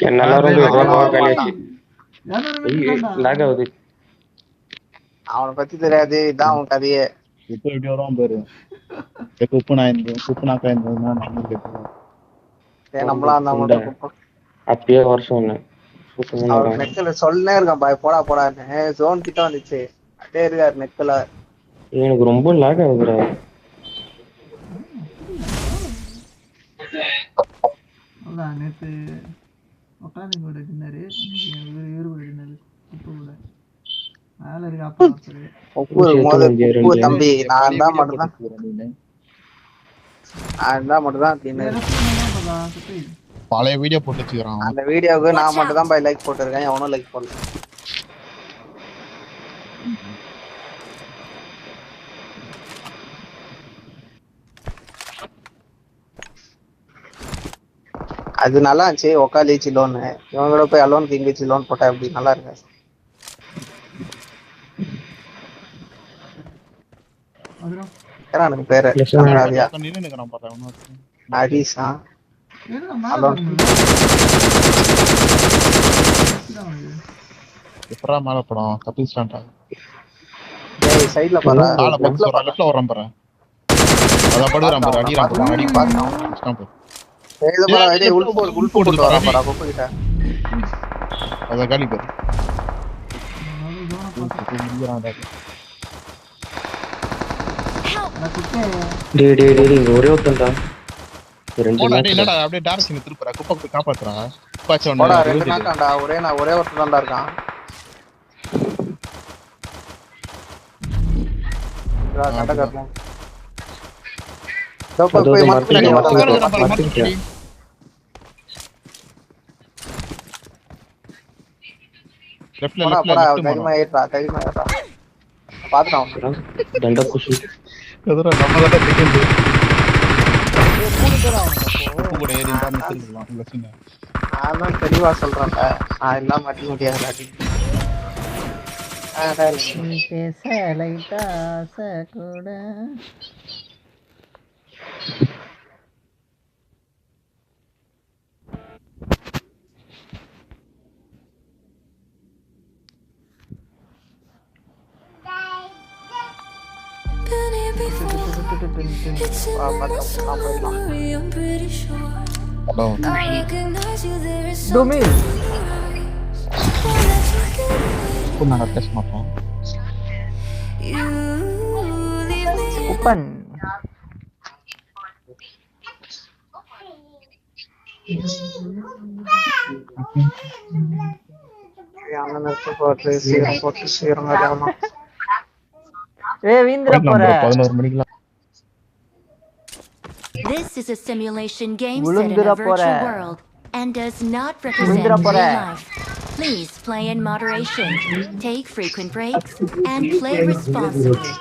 என்னால ரொம்ப காலியாச்சு. யாரோ லாக் ஆகுது. அவனை பத்தி தெரியாது. இதான் அவன் கதையே. இப்போ எப்படி வரும் பாரு. குப்பு நாக்கா நம்மளா இருந்தா மட்டும் அப்பயே வருஷம் அவர் நெக்கல சொல்லே இருக்கான் பாய். போடான்னு ஜோன் கிட்ட வந்துச்சு. அப்படியே இருக்காரு நெக்கல. எனக்கு ரொம்ப லாக் ஆகுதுடா. அதான் நேற்று உட்காந்து கூட டின்னரு. இவரு கூட டின்னரு. இப்போ கூட மேலே இருக்கு. அப்பா தம்பி நான் தான் மட்டும்தான் டின்னர். பழைய வீடியோ போட்டு வச்சுக்கிறான். அந்த வீடியோவுக்கு நான் மட்டும் தான் பாய் லைக் போட்டிருக்கேன். எவனும் லைக் போடல. அது நல்லா இருந்துச்சு. உக்காலி சிலோன்னு இவங்களோட போய் அலோனுக்கு இங்க சிலோன் போட்டா எப்படி நல்லா இருக்கு. எனக்கு பேரு நின்னுக்கிறான் பார்த்தா ஹரிஸா என்ன மேல அதான். போக முடியல. இதுதான் அவனுக்கு. எப்படா மேல படம் தப்பிச்சிட்டான்டா. டேய் சைடுல பாரு காலை லெஃப்ட்ல பக்கம் பாரு லெஃப்ட்ல வரான் பாரு. அதான் படுறான் பாரு, அடிக்கிறான் பாரு, அடி பாத்துட்டான். பாரு. டேய் இத பாரு டேய் உல்ஃப் போட்டு வரான் பாரு அப்ப கிட்ட அத காலி பாரு. அதாவது zone அ பார்த்து. முடியறான்டா. நான் குட்டை. டேய் ஒரே ஒருத்தன்டா. ரெண்டு போடா, match டேய் என்னடா அப்படியே டைரக்ஷன் திருப்புற, குப்பை போய் காப்பாத்துறா. பாச்ச போடா ஒண்ணு. ரெண்டு நாக்காண்டா ஒரே ஒருத்தன் தான்டா இருக்கான் கண்ட காட்டலாம் அது போய் ஒரு மரத்துல மரத்துல லெஃப்ட்ல போடா லெஃப்ட்ல போடா லெஃப்ட் கைமா ஏறா பாத்துட்டான் தண்டா புஷு. எதுடா நம்ம தான் செகண்ட். கூட ஏறி இருந்தா நிறுத்திடலாம் இல்ல சின்ன. நான் தான் தெளிவா சொல்றேன்ல நான் எல்லாம் மாட்டி முடியாது அடி நீ பேச லைட்டா ஆசை கூட. Been here before. It's in the muscle of my memory, I'm pretty sure. Hello I recognize you, there is Domi. something in your eyes. Won't let you get away. நான் பேச மாட்டோம். You leave me in Open. போட்டு சீரங்க ஜாமா வீந்திர போற. 11 மணிக்கு This is a simulation game set in Ulundura a virtual pora. world and does not represent Ulundura real pora. life. Please play in moderation, take frequent breaks, and play responsibly.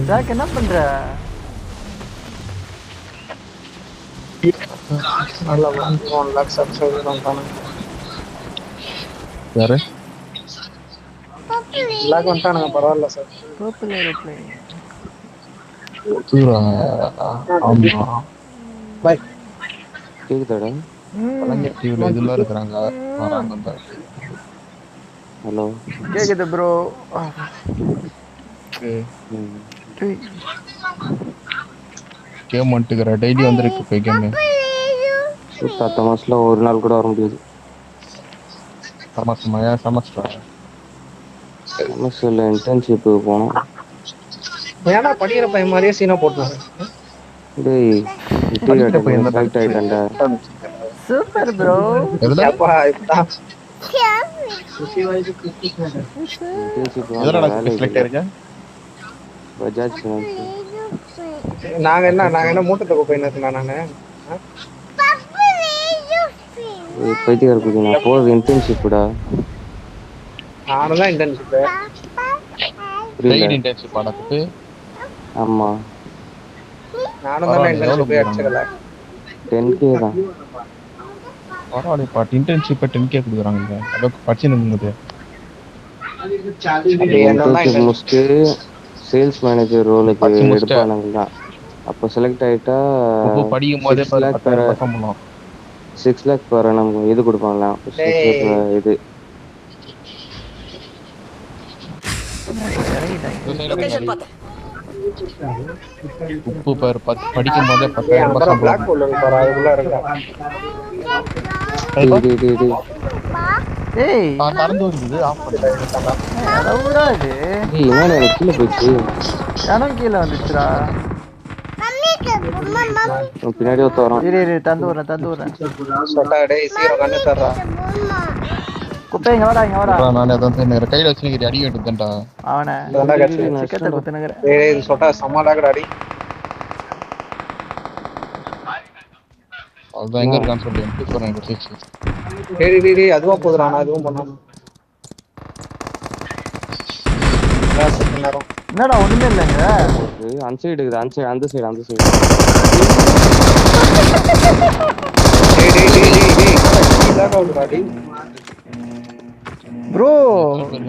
Jack என்ன பண்ற? நல்லா 1 lock subscriber வந்துட்டானே யாரு lock வந்துட்டானுங்க பரவாயில்ல sir reply. ஆமா by கேக்குதாடா? கலைஞர் டிவில இதெல்லாம் இருக்கிறாங்க வராங்க அந்த. ஹலோ கேக்குது ப்ரோ. கேம் வந்துட்டுக்கிற டெய்லி வந்துருக்கு போய் கேம். அடுத்த மாசத்துல ஒரு நாள் கூட வர முடியாது. சமஸ்டர் செமஸ்டர்ல இன்டர்ன்ஷிப் போனோம். ஏன்னா படிக்கிற பையன் மாதிரியே சீனா போட்டாங்க டேய் செலக்ட் ஆயிட்டேன்டா. Super bro. அப்பா இப்பதான் இன்டர்ன்ஷிப் எதனால வேலை செலக்ட் ஆயிருக்க? பஜாஜ் ஃபினான்ஸ். நாங்க என்ன மூட்டை தொகை போயின்னு நானு பைத்தியக்கார குட்டி நான் போறது இன்டர்ன்ஷிப்டா. நானும் தான் இன்டர்ன்ஷிப் பெய்ட் இன்டர்ன்ஷிப் ஆனதுக்கு. ஆமா நானும் தான் இன்டர்ன்ஷிப் அடிச்சல 10k தான். பரவாயில்ல பாட்டு இன்டர்ன்ஷிப் 10k கொடுக்குறாங்க. அதுக்கு படிச்சு நின்னுது. இன்டர்ன்ஷிப் முடிச்சுட்டு சேல்ஸ் மேனேஜர் ரோலுக்கு எடுப்பானுங்க தான். அப்போ செலக்ட் ஆயிட்டா அப்போ படிக்கும் போதே 10,000 சம்பளம் 6 lakh per annum இது கொடுப்பாங்களாம். இது உப்பு பேர் படிக்கும் போதே 10,000 சம்பளம். பிளாக் ஹோல் இருக்கு அதுக்குள்ள இருக்கா ஏய் திறந்து வருது ஆஃப் பண்ணிட்டேன். அளவுடா இது. ஏய் என்னடா எனக்கு கீழே போயிடுச்சு. கணம் கீழே வந்துச்சுடா. பின்னாடி ஒருத்த வரான். இரு தந்து விடுறேன். சொட்டா டேய் சீரோ கண்ணு தர்றா குப்பை இங்க வாடா நான் அதான் என்ன கையில வச்சு நீங்க அடி வேண்டியதுடா. அவனை இதெல்லாம் கட்சி சிக்கத்தை குத்துனுங்கிற டேய் இது சொட்டா சமாடாகடா அடி. அதுதான் எங்க இருக்கான்னு சொல்லி எனக்கு போறேன் கேச்சு. டேய் அதுவா போதுடா நான் அதுவும் பண்ணாம. நேரம் என்னடா ஒண்ணுமே இல்லைங்க அந்த சைடு இருக்குது அந்த சைடு டேய் ப்ரோ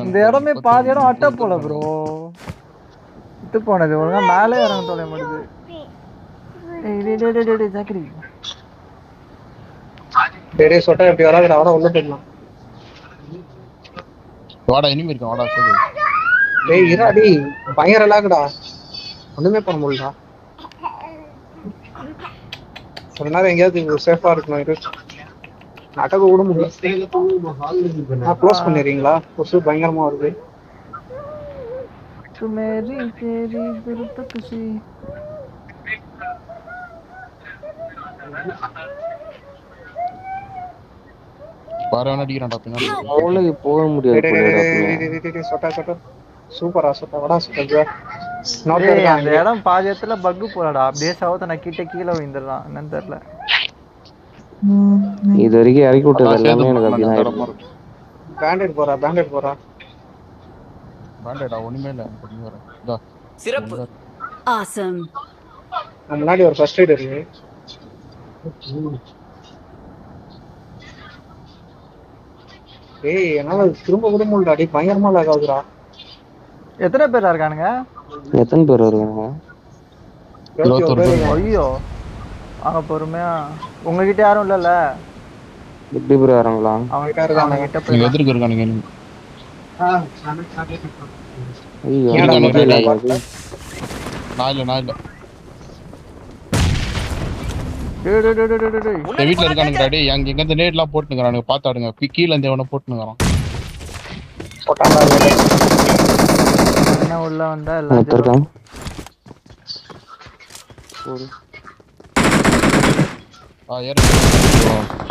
இந்த இடமே பாதி இடம் அட்ட போல ப்ரோ விட்டு போனது ஒழுங்கா மேலே இறங்க தொலை மாட்டுது ஜாக்கிரி டேய் சொட்டா எப்படி வராதுடா அவட உள்ள போயிடலாம். வாடா இனிமே இருக்கான் வாடா சொல்லு. டேய் இருடா பயங்கர லாக்டா ஒண்ணுமே பண்ண முடியலடா. கொஞ்ச நேரம் எங்கேயாவது சேஃபா இருக்கணும் இரு. நாட்டக விட முடியல. க்ளோஸ் பண்ணிடுறீங்களா? கொசு பயங்கரமா வருது. மேரி தேரி துருத்த குசி பாரவன அடிக்குறான்டா பின்னாடி. அவனுக்கு போக முடியாது. சொட்டா சூப்பரா சொட்டா வடா சொட்டா. அந்த இடம் பாதியத்துல பக்கு போலடா அப்படியே சவத்தை நக்கிட்ட கீழே விழுந்துடலாம் என்னன்னு தெரியல. இது வரைக்கும் இறக்கி விட்டது எல்லாமே எனக்கு அப்படிதான். பேண்டேட் போறா பேண்டேடா ஒண்ணுமே இல்ல கொஞ்சம் வர இதா சிறப்பு. Awesome. முன்னாடி ஒரு ஃபர்ஸ்ட் எய்ட் இருக்கு. ஏய் என்னால திரும்ப கூட முடியல அடி பயங்கரமா லாக் ஆகுதுடா. எத்தனை பேர் இருக்கானுங்க? எத்தனை பேர் வருவாங்க? ஐயோ அங்க பொறுமையா உங்ககிட்ட யாரும் இல்லல்ல? எப்படி பேர் வராங்களா? அவங்க கிட்ட போய் நீங்க எதிர்க்க இருக்கானுங்க. ஐயோ நான் இல்ல டேய் வீட்டுல இருக்கானுங்கடா. டேய் எங்க இந்த நேட்லாம் போட்டுங்கறானுங்க பாத்தாடுங்க. கீழ இருந்து எவன போட்டுங்கறான். என்ன உள்ள வந்தா எல்லாம் இருக்கான். போடு.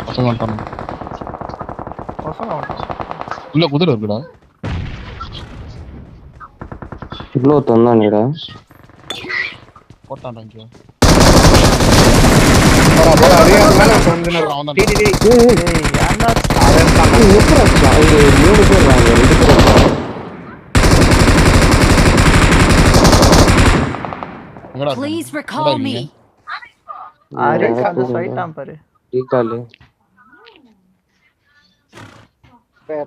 பசங்க வந்துட்டானுங்க. உள்ள குதிரை இருக்குடா. இவ்வளோ தந்தானேடா. போட்டான்டா இங்க. Please recall me.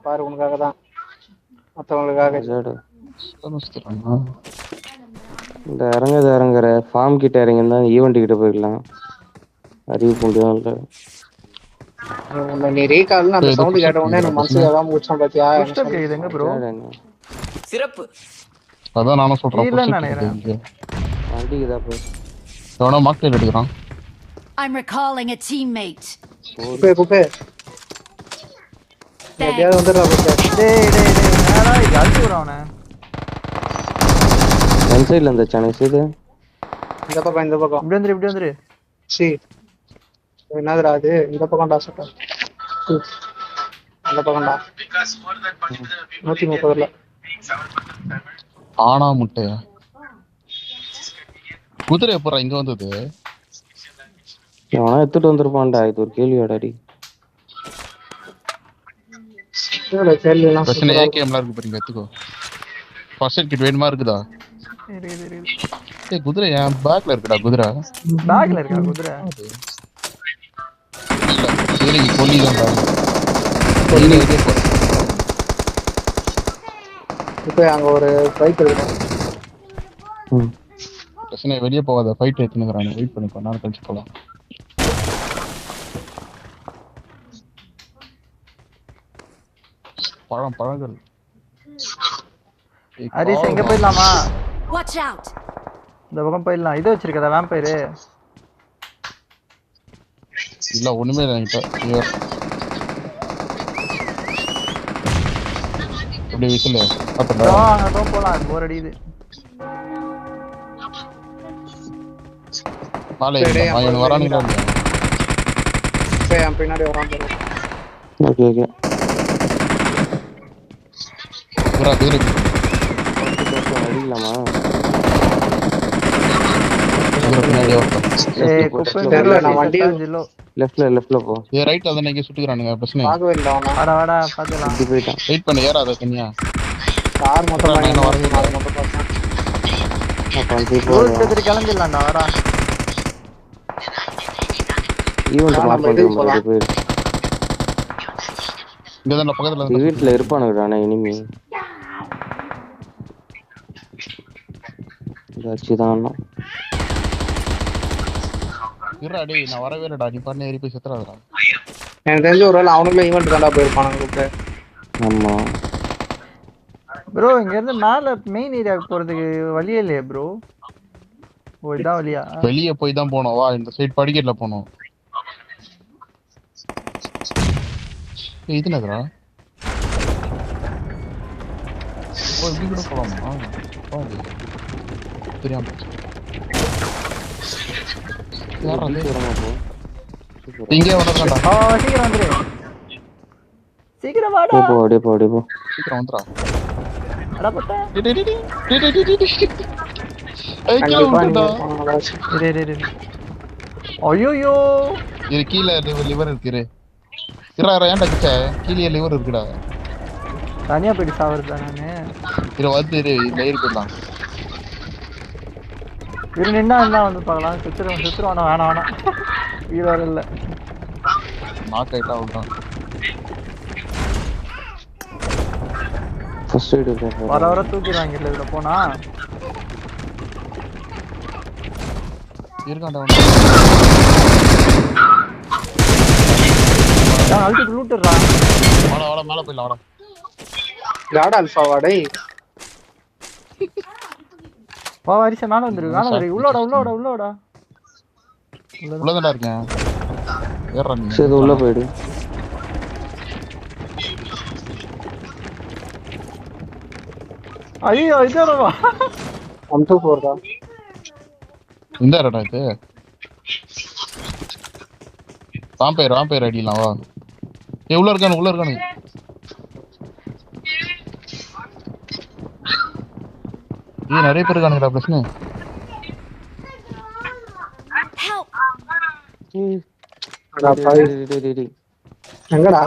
பாரு உனக்காக தான் மற்றவங்களுக்காக. இந்த இறங்குற ஃபார்ம் கிட்ட இறங்கினா ஈவெண்ட் கிட்ட போயிடலாம். அறிவு முடியும் இல்ல நீ ரீகால்னு அந்த சவுண்ட் கேட்ட உடனே எனக்கு மனசுல தான் மூச்சம் பாத்தியா. எங்க ப்ரோ சிறப்பு. அதான் நானும் சொல்றேன். வண்டிக்குதா ப்ரோ. எவனோ மார்க்கெட் எடுக்கறான். I'm recalling a teammate. குப்பே டேய் வந்துடா குப்பே. டேய் என்னடா இது அடிச்சுறானே. அந்த சைடுல அந்த சேனல் சைடு இந்த பக்கம் இப்படி வந்துரு சி என்னதுடா அது? இந்த பக்கம்டா சொட்டா. அந்த பக்கம்டா 130ல ஆனா முட்டையா குதிரை எப்பறா இங்க வந்தது? அவனா எடுத்துட்டு வந்திருப்பான்டா. இது ஒரு கேள்வியாடாடி. பிரச்சனை ஏகேம்ல இருக்கு பாருங்க. எடுத்துக்கோ. ஃபர்ஸ்ட் எய்ட் கிட் வேணுமா இருக்குதா? ஏய் குதிரை என் பேக்ல இருக்குடா. குதிரை பேக்ல இருக்கா? குதிரை இல்ல குதிரைக்கு கொல்லி தான்டா. இப்போ அங்க ஒரு ஃபைட் இருக்கு. பிரச்சனை வெளியே போகாத. ஃபைட் எடுத்துங்கறானே. வெயிட் பண்ணி கொஞ்ச நேரம் கழிச்சு போலாம். பழங்கள் ஹரிஸ் எங்க போயிடலாமா? Watch out. இந்த பக்கம் போயிடலாம். இது வச்சிருக்கதா வேம்பயர்? இல்ல ஒண்ணுமே இல்ல என்கிட்ட. அப்படியே விசில் அப்படா. அங்க போலாம். போர் அடிக்குது. நாளை அவன் வரானுங்க. சரி பின்னாடி வரான் பாரு. ஓகே குதிரை அடிக்கலாமா? பின்னாடியே ஒருத்தன். ஏய் குப்பை தெரியல, நான் வண்டி லெஃப்ட்ல போ. ரைட் அதை நீங்க சுட்டுக்கிறானுங்க பிரச்சனை. பார்க்கவே இல்லை அவனை. வாடா பாத்துக்கலாம். இப்படி போயிட்டான். வெயிட் பண்ண ஏறாத தனியா. கார் மொத்தம் நான் பயங்கரமா வரவே இருக்கு, அதை மட்டும் பார்த்தேன். அப்புறம் திருப்பி ரோட் வருவான். எடுத்து கிளம்பிடலாம்டா வாடா. ஈவெண்ட் நான் மார்க் நம்ம இதுக்கு பண்ணுறோம். போலாம். போயிடு. இங்கதான் பக்கத்துல தான். வீட்டுல இருப்பானுங்கடா இனிமே. வச்சுதான் இருடா டேய், நான் வரவே இல்லடா. நீ பண்ண ஏறி போய் செத்துறாதடா. எனக்கு தெரிஞ்ச ஒரு வேளை அவனுக்குள்ள ஈவெண்ட் தாண்டா போயிருப்பானுங்க கூப்பிட்டு. ஆமா. ப்ரோ இங்க இருந்து மேல மெயின் ஏரியாவுக்கு போறதுக்கு வழியே இல்லையே ப்ரோ. ஓ இதான் வழியா? வெளியே போய் தான் போனோம். வா இந்த சைடு படிக்கட்டுல போனோம். இது என்னதுடா? ஓ இப்படி கூட போலாமா? பாரு. தெரியாம போச்சு. யாரா அது? இங்கே வரடா. சீக்கிரம் வந்துரு. சீக்கிரம் வாடா. அப்படியே போ. சீக்கிரம் வந்துடா. அட போடா. கண்டிப்பா நீங்க இருப்பானுங்களா? இரு. ஐயோயோ. இது கீழே லிவர் இருக்கு. ஏன்டா கிட்ட கீழே லிவர் இருக்குடா. தனியா போயிட்டு சாவறதா நானு? வந்து இந்த ஏறி போயிடலாம். இரு நின்னா வந்து பார்க்கலாம். சுத்துறோம் வேணாம். வீடு வர இல்ல. நாக் ஆயிட்டா அவ்வளோதான். ஃபர்ஸ்ட் எய்ட் வர தூக்கிடுவாங்க இல்ல இதுல போனா. இருக்காண்டா. அழுத்தி லூட்டுறா. வாடா மேல போயிடலாம் வாடா. காட் அல்ஃபாவா டேய்? வா அரிசா மேல வந்துரு. உள்ளோடா. உள்ளதான்டா இருக்கேன். ஏறா நீ. சரி உள்ள போயிடு. ஐயோ இதோடவா? 124 தான். இந்த இடடா இது. வாம்பயர் அடிக்கலாம் வா. உள்ள இருக்கானு. நிறைய பேர் இருக்கானுங்கடா பிரச்சனை. அடா பாவி. எங்கடா?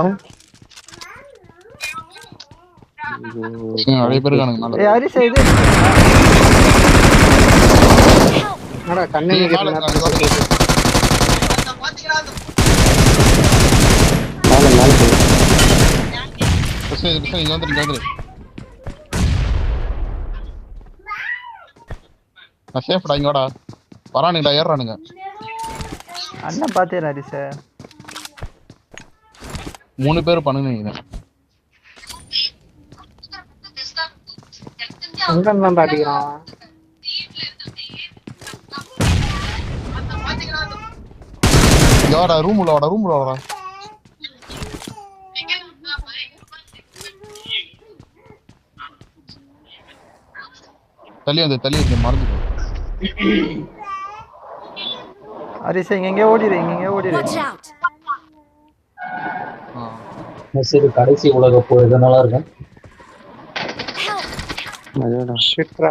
நிறைய பேர் இருக்கானுங்க. ஏய் அரிசா இது. என்னடா கண்ணே நிக்குது. மேல போயிடு. பிரச்சனை இங்க வந்துரு. நான் சேஃப்டா இங்க வாடா. வரானுங்கடா ஏறானுங்க. அண்ணன் பாத்தேன் அரிசா. 3 பேர் பண்ணுங்க. எங்க இருந்தா அடிக்கிறான்? இங்க வாடா ரூம் உள்ள வாடா. தள்ளி வந்து மறந்துடு. அரிசா இங்க ஓடிடு. Watch out! சரி கடைசி உலக போர் இது நல்லா இருக்கும். அதோட ஷிட்ரா.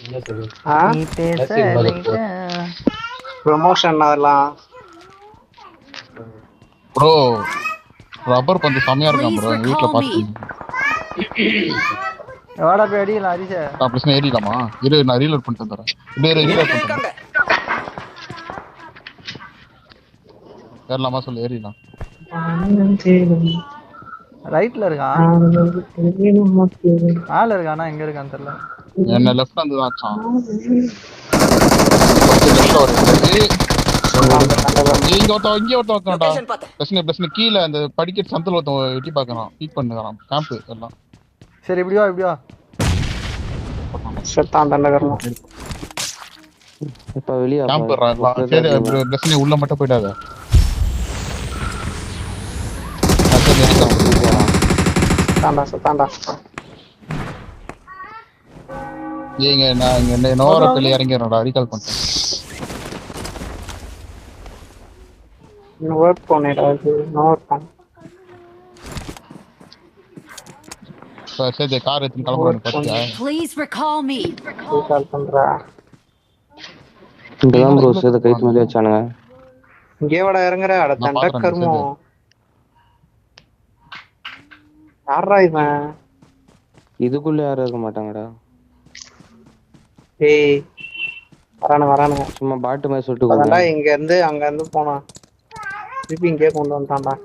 என்ன சொல்லு? நீ பேச ப்ரமோஷன் அதெல்லாம். ப்ரோ ரப்பர் பந்து செமையா இருக்கான் ப்ரோ. வீட்ல பாத்து. வாடா போய் அடிக்கலாம் அரிசா. பிரச்சனை ஏறிடலாமா? நான் ரீலோட் பண்ணிட்டு வந்துறேன். ஏறலாமா சொல்லு. ஏறிடலாம். ரைட்ல இருக்கான். மேல இருக்கானா எங்க இருக்கான்னு தெரியல. என்ன லெஃப்ட் வந்து தான் ஆச்சான். இங்க ஒருத்தவன்டா. பிரச்சனை கீழே அந்த படிக்கட்டு சந்தில் ஒருத்தன் எட்டி பாக்குறான். பீக் பண்ணுறான். கேம்ப் எல்லாம். சரி இப்படி வா. செத்தான் தண்டகரணும். இப்ப வெளிய கேம்ப் சரி பிரச்சனை உள்ள மட்டும் போயிடாத. செத்தான்டா. நான் இங்க நோரத்துல இறங்கிடுறேன்டா. ரீகால் பண்ணிட்டேன். ஒர்க் பண்ணேடா. இது நோட் பண்ண சரி கார் எடுத்து கிளம்புறானு பாத்தியா? Please recall me. கால் பண்றா. இங்கதான் ப்ரோ சேத கைத்து மேலே வச்சானுங்க. இங்கே வாடா இறங்குற. அட நான் தண்ட பாக்குறேன் கருமோ. யாரா இவன்? இதுக்குள்ள யாரும் இருக்க மாட்டாங்கடா. ஏய் வரானுங்க. சும்மா பாட்டு மாதிரி சொல்லிட்டு அதான்டா போங்க. இங்க இருந்து அங்க இருந்து போனான். திருப்பி இங்கே கொண்டு வந்துட்டான்டா.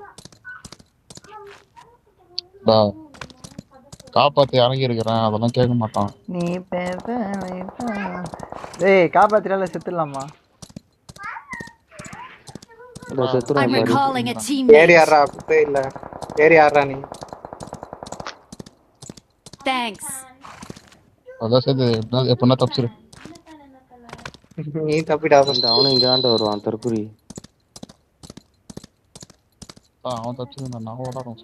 காப்பாத்தி இறங்கி இருக்கிறேன், அதெல்லாம் கேட்க மாட்டான். நீ டேய் காப்பாத்திரால செத்துடலாமா? I'm recalling a ஏறி teammate. ஆடுறா குப்பே இல்ல. ஏறி ஆடுறா நீ. Thanks. அதான் சரி எப்படின்னா தப்பிச்சிரு. நீ தப்பிடா. அவனும் இங்க தான்ட்டு வருவான் தற்குறி. அவன் தப்பிச்சிருந்தான், நான் ஓடாடும்.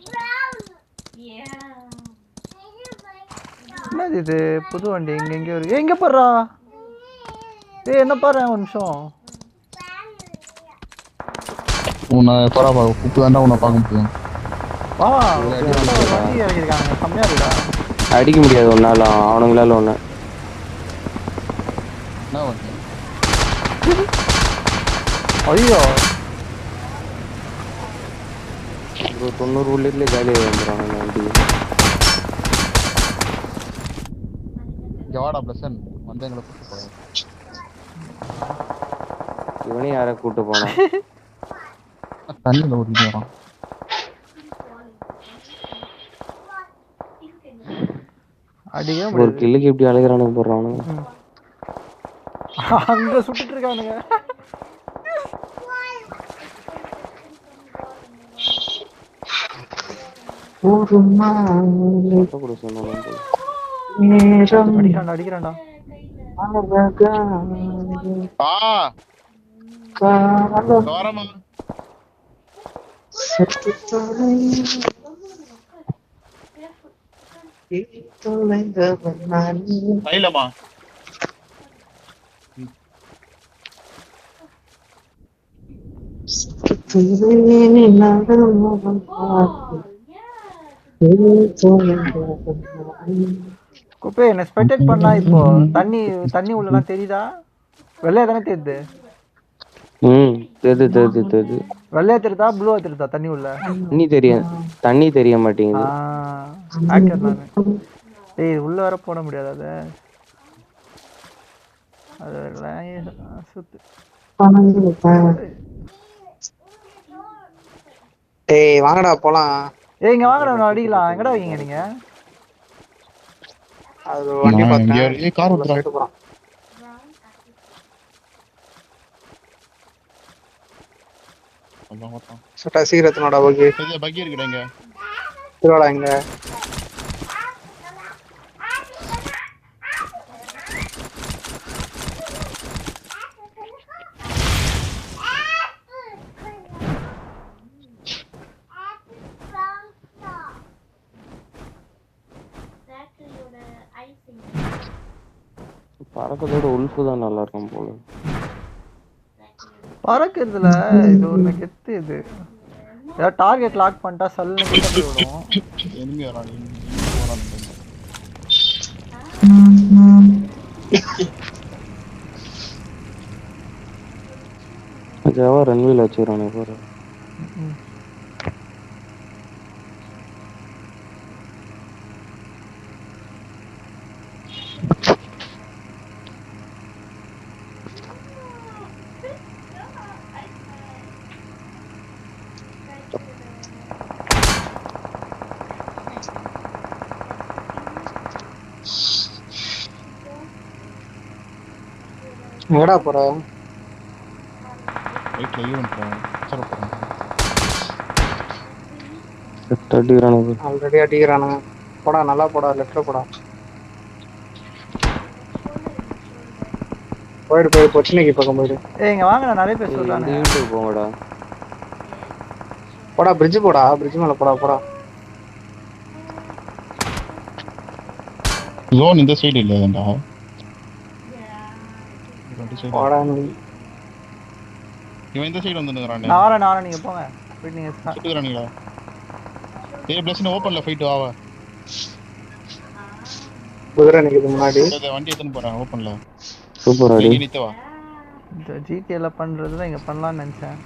என்னது இது புது வண்டி இங்க எங்க இருக்கு? எங்க போறா? ஏய் என்ன பாரு ஒரு நிமிஷம். உன்னை பரவாயில்ல கூப்பிட்டு வேண்டாம், உன்னை பார்க்க முடியும். வா வண்டி இறக்கிருக்காங்க, கம்மியா இருக்குடா. அடிக்க முடியாது ஒன்னால, அவனுங்களால ஒண்ணு. என்ன வண்டி? ஐயோ 90 புல்லட்ல ஜாலியாக வந்துடுறாங்க வண்டி. இங்க வாடா பிளஸன், வந்து எங்களை கூப்பிட்டு போய். இவனையும் யாரை கூப்பிட்டு போனான்? தண்ணியில் ஓட்டிட்டு வரான். அடிக்கவே ஒரு முடியாது. கில்லுக்கு எப்படி அழகிறானுங்க போடுறானுங்க. அங்க சுட்டுட்டு இருக்கானுங்க. கூட சொன்னாங்க அடிக்கிறான்டா. வரமா கையிலமா குப்பே என்ன ஸ்பெக்டேட் பண்ணா இப்போ தண்ணி உள்ளலாம் தெரியுதா? வெள்ளையா தானே தெரியுது. தெரியுது. வெள்ளையா தெரியுதா ப்ளூவா தெரியுதா தண்ணி உள்ள? தண்ணி தெரிய மாட்டேங்குது. ஹேக்கர் நானு. டேய் உள்ள வர போட முடியாது அது சுத்து. ஏய் வாங்கடா போலாம். ஏய் இங்க வாங்கடா, நான் அடிக்கலாம். எங்கடா இருக்கீங்க நீங்க? அது வண்டி பார்த்தேன். ஏய் கார் ஓட்டுறான். போறான். அதான் ஓட்டான். சட்டா சீக்கிரத்தினோட பக்கி. இது பக்கி இருக்குடா இங்க. திருவாடா இங்க. பறக்கத்தோட உல்ஃபு தான் நல்லா இருக்கும் போல. பறக்குறதுல இது ஒண்ணு கெத்து. இது ஏதாவது டார்கெட் லாக் பண்ணிட்டா சல்லுன்னு கிட்ட போய் விடும். எனிமி வரானே. ஜாவா ரன்வீல் வச்சுக்கிறானே பாரு. எங்கடா போற? ரைட்ல ஈவென்ட் சர போறேன். அடிக்கிறானுங்க. ஆல்ரெடி அடிக்கிறானுங்க. போடா நல்லா போடா, லெஃப்ட்ல போடா. போயிடு பொச்சினைக்கு பக்கம் போயிடு. ஏய் இங்க வாங்க, நிறைய பேர் சொல்றாங்க. யூடியூப் போங்கடா. போடா பிரிட்ஜ் போடா, பிரிட்ஜ் மேல போடா. ஜோன் இந்த சைடு இல்லடா. போடா நீ. இவன் இந்த சைடு வந்து நிக்கறானே. நான் வரேன் நீங்க போங்க. போய் நீங்க சுட்டுக்கறானீங்களா? ஏய் பிளஸ் ஓபன்ல ஃபைட் ஆவா. குதிரை நிக்குது முன்னாடி. வண்டி எத்தனை போறேன் ஓப்பன்ல சூப்பர் அடி. நித்தவா இந்த ஜிடிஏல பண்றது தான் இங்க பண்ணலாம்னு நினைச்சேன்.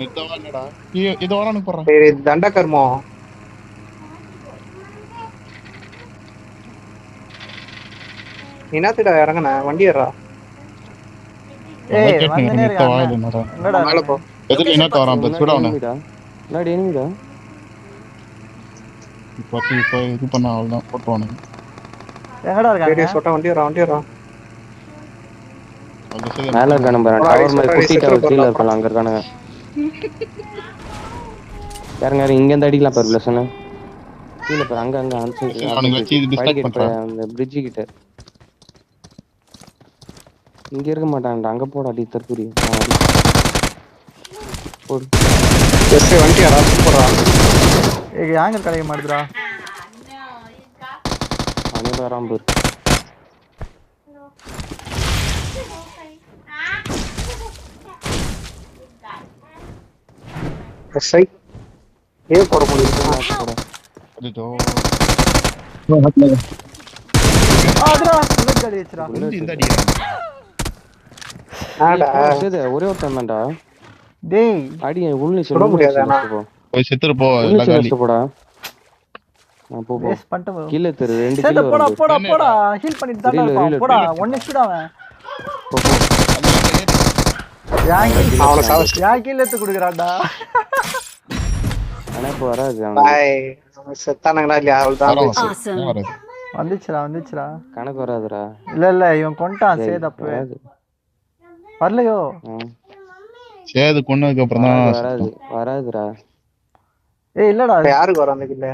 நித்தவா என்னடா இது வரானுக்கு போறான். சரி தண்ட கர்மம். என்னத்திடா இறங்குன வண்டி ஏறா. ஏய் வந்தனே இருக்காங்க. எங்கடா மேல போ. எதுக்கு என்ன வரான் பஸ் விட அவன. முன்னாடி எனிமிடா. இப்போ இது பண்ண அவ்வளவுதான் போட்டுவானுங்க. எங்கடா சரி இருக்காங்க? சொட்ட வண்டி ஏறா. மேல இருக்கானு பாரு. டவர் மேல குட்டி டவர் கீழ இருக்கலாம் அங்க இருக்கானுங்க. யாருங்க இங்க இருந்து அடிக்கலாம் பாரு பிளஸ்ன. கீழ பாரு அங்க அந்த சைடு. அவனுங்க வச்சு டிஸ்ட்ராக்ட் பண்றான். அந்த bridge கிட்ட. இங்க இருக்க மாட்டான்டா. அங்க போடா டி தர்புரி. போடு. ஜஸ்ட் வண்டி ஏறா சூப்பரா. ஏய் ஆங்கர் கலைய மாட்டடா. அவனே வரான் பாரு. எஸ்ஐ ஏ போட முடியுமா? அதுதோ ஆடா புல்லட் காடி வெச்சுடா. இந்த அடிக்கிறான். ஆடா சேது ஒரே ஒரு டைம் தான்டா. டேய் அடி உள்ள சுட முடியாதானா? போய் செத்துற போ எல்லாம் காலி. போடா. போ போ. வேஸ்ட் பண்ணிட்டு கீழ தெரு 2 சேது கிலோ போடா வருது. போடா போடா ஹீல் பண்ணிட்டு தான் இருப்பான். போடா 1 ஹெட் அவன். போ போ. அவன சாவச்சு. யா கீழ எடுத்து குடுக்குறான்டா. ஆனா இப்ப வராது அவன். பாய் அவன் செத்தானங்களா இல்லையா அவ்வளவுதான். Awesome. வந்துச்சுடா. கணக்கு வராதுடா. இல்ல இவன் கொண்டான் சேது அப்பவே. வராது. வரலையோ? சேது கொன்னதுக்கு அப்புறம் தான் வராதுடா. ஏய் இல்லடா யாருக்கு வர அந்த கில்ல?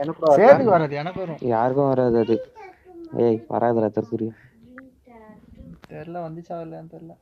எனக்கு வர. சேதுக்கு வராது எனக்கு வரும். யாருக்கும் வராது அது. ஏய் வராதுடா தர்புரி. தெரியல வந்துச்சா இல்லையான்னு தெரியல.